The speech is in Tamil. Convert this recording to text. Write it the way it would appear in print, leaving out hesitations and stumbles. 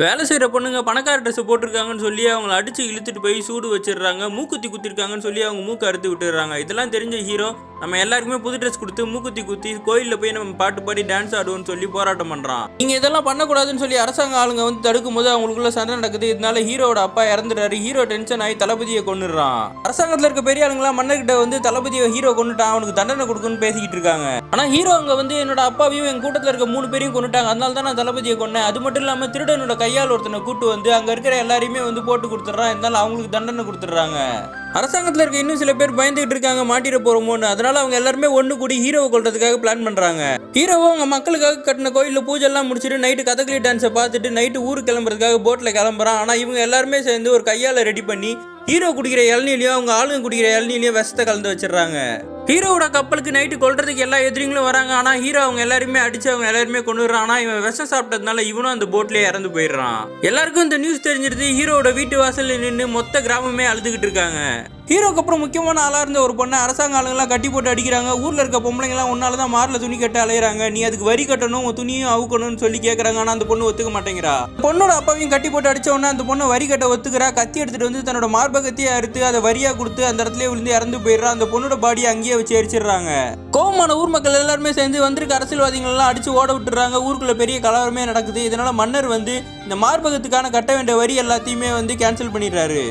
வேலை செய்கிற பொண்ணுங்க பணக்கார ட்ரெஸ் போட்டிருக்காங்கன்னு சொல்லி அவங்கள அடிச்சு இழுத்துட்டு போய் சூடு வச்சிடுறாங்க. மூக்குத்தி குத்திருக்காங்கன்னு சொல்லி அவங்க மூக்கு அறுத்து விட்டுறாங்க. இதெல்லாம் தெரிஞ்ச ஹீரோ நம்ம எல்லாருக்குமே புது ட்ரெஸ் கொடுத்து மூக்குத்தி குத்தி கோயிலில் போய் நம்ம பாட்டு பாடி டான்ஸ் ஆடுவோம்னு சொல்லி போராட்டம் பண்றான். நீங்க இதெல்லாம் பண்ணக்கூடாதுன்னு சொல்லி அரசாங்க ஆளுங்க வந்து தடுக்கும் போது அவங்களுக்குள்ள சண்டை நடக்குது. இதனால ஹீரோட அப்பா இறந்துறாரு. ஹீரோ டென்ஷன் ஆகி தளபதியை கொண்டுறான். அரசாங்கத்தில் இருக்க பெரிய ஆளுங்களாம் மன்னர்கிட்ட வந்து தளபதியை ஹீரோ கொண்டுட்டான், அவனுக்கு தண்டனை கொடுக்குன்னு பேசிக்கிட்டு இருக்காங்க. ஆனா ஹீரோ அங்க வந்து என்னோட அப்பாவையும் என் கூட்டத்தில் இருக்க 3 பேரையும் கொண்டுட்டாங்க, அதனால தான் நான் தளபதியை கொண்டேன். அது மட்டும் இல்லாம திருடனோட கையால் ஒருத்தனை கூட்டு வந்து அங்க இருக்கிற எல்லாரையுமே வந்து போட்டு கொடுத்துட்றான். இருந்தாலும் அவங்களுக்கு தண்டனை கொடுத்துட்றாங்க. அரசாங்கத்தில் இருக்க இன்னும் சில பேர் பயந்துகிட்டு இருக்காங்க மாட்டிட போறோமோன்னு. அதனால அவங்க எல்லாருமே ஒண்ணு கூடி ஹீரோவை கொல்றதுக்காக பிளான் பண்றாங்க. ஹீரோவும் அவங்க மக்களுக்காக கட்டின கோயிலில் பூஜை எல்லாம் முடிச்சுட்டு நைட்டு கதகளி டான்ஸை பார்த்துட்டு நைட்டு ஊருக்கு கிளம்புறதுக்காக போட்ல கிளம்புறான். ஆனா இவங்க எல்லாருமே சேர்ந்து ஒரு கையால ரெடி பண்ணி ஹீரோ குடிக்கிற இளநீலையும் அவங்க ஆளுங்க குடிக்கிற இளநீலையும் விஷத்தை கலந்து வச்சிடறாங்க. ஹீரோவோட கப்பலுக்கு நைட்டு கொல்றதுக்கு எல்லா எதிரிங்களும் வராங்க. ஆனா ஹீரோ அவங்க எல்லாருமே அடிச்சு அவங்க எல்லாருமே கொண்டுறான். ஆனா இவன் விஷம் சாப்பிட்டதுனால இவனும் அந்த போட்லயே இறந்து போயிடுறான். எல்லாருக்கும் இந்த நியூஸ் தெரிஞ்சிருது. ஹீரோவோட வீட்டு வாசல்ல நின்று மொத்த கிராமமே அழுதுகிட்டு இருக்காங்க. ஹீரோக்கு அப்புறம் முக்கியமான ஆளா இருந்த ஒரு பொண்ணை அரசாங்க ஆளுங்கெல்லாம் கட்டி போட்டு அடிக்கிறாங்க. ஊர்ல இருக்க பொம்பளைங்கலாம் உன்னாலதான் மாரில துணி கட்ட அலையிறாங்க, நீ அதுக்கு வரி கட்டணும், உன் துணியும் அவுக்கணும்னு சொல்லி கேட்கறாங்க. ஆனா அந்த பொண்ணு ஒத்துக்க மாட்டேங்கிறா. பொண்ணோட அப்பாவையும் கட்டி போட்டு அடிச்ச உடனே அந்த பொண்ணை வரி கட்ட ஒத்துக்கிறா. கத்தி எடுத்துட்டு வந்து தன்னோட மார்பகத்தையே அறுத்து அதை வரியா கொடுத்து அந்த இடத்துல விழுந்து இறந்து போயிடுறா. அந்த பொண்ணோட பாடியை அங்கேயே வச்சு எரிச்சிடுறாங்க. கோவமான ஊர் மக்கள் எல்லாருமே சேர்ந்து வந்திருக்க அரசியல்வாதிகள் எல்லாம் அடிச்சு ஓட விட்டுறாங்க. ஊருக்குள்ள பெரிய கலவரமே நடக்குது. இதனால மன்னர் வந்து இந்த மார்பகத்துக்கான கட்ட வேண்டிய வரி எல்லாத்தையுமே வந்து கேன்சல் பண்ணிடுறாரு.